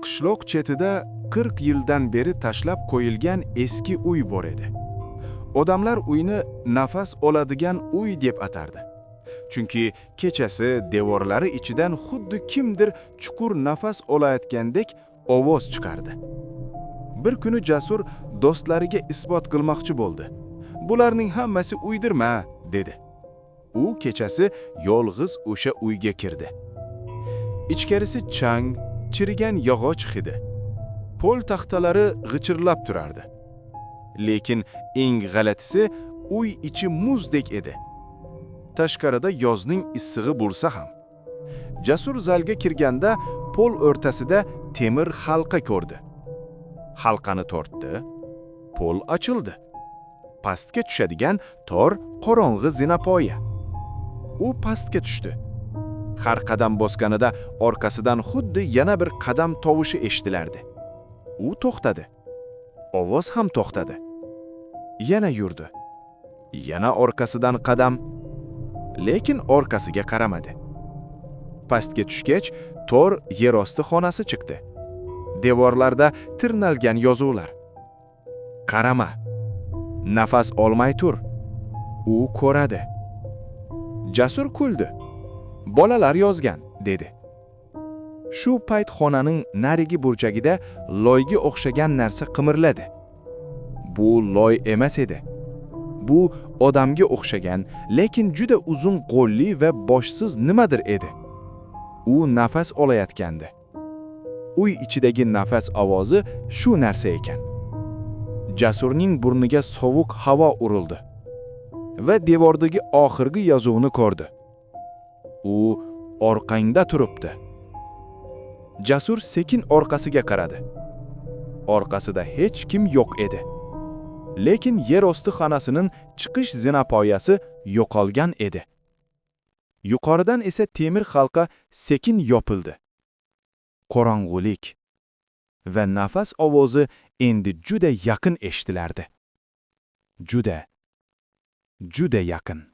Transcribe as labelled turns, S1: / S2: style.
S1: Qishloq chetida 40 yildan beri tashlab qo'yilgan eski uy bor edi. Odamlar uyni nafas oladigan uy deb atardi. Chunki kechasi devorlari ichidan xuddi kimdir chuqur nafas olayotgandek ovoz chiqardi. Bir kuni Jasur do'stlariga isbot qilmoqchi bo'ldi. Bularning hammasi uydirma, dedi. U kechasi yolg'iz o'sha uyga kirdi. Ichkarisi chang, chirigan yog'och hidi. Pol taxtalari g'ichirlab turardi. Lekin eng g'alatisi uy ichi muzdek edi. Tashqarida yozning issig'i bo'lsa ham. Jasur zalga kirganda pol o'rtasida temir halqa ko'rdi. Halqani tortdi, pol ochildi. Pastga tushadigan tor qorong'i zinapoya. U pastga tushdi. Har qadam bosganida orqasidan xuddi yana bir qadam tovushi eshitilardi. U to'xtadi. Ovoz ham to'xtadi. Yana yurdi. Yana orqasidan qadam. Lekin orqasiga qaramadi. Pastga tushgach, tor yerosti xonasi chiqdi. Devorlarda tirnalgan yozuvlar. Qarama. Nafas olmay tur. U ko'radi. Jasur kuldi. Bolalar yozgan, dedi. Shu payt xonaning narigi burchagida loyga o'xshagan narsa qimirladi. Bu loy emas edi. Bu odamga o'xshagan, lekin juda uzun qo'lli va boshsiz nimadir edi. U nafas olayotgandi. Uy ichidagi nafas ovozi shu narsa ekan. Jasurning burniga sovuq havo urildi va devordagi oxirgi yozuvni ko'rdi. U orqangda turibdi. Jasur sekin orqasiga qaradi. Orqasida hech kim yo'q edi. Lekin yer osti xonasining chiqish zinapoyasi yo'qolgan edi. Yuqoridan esa temir halqa sekin yopildi. Qorong'ulik va nafas ovozi endi juda yaqin eshitilardi. Juda yaqin.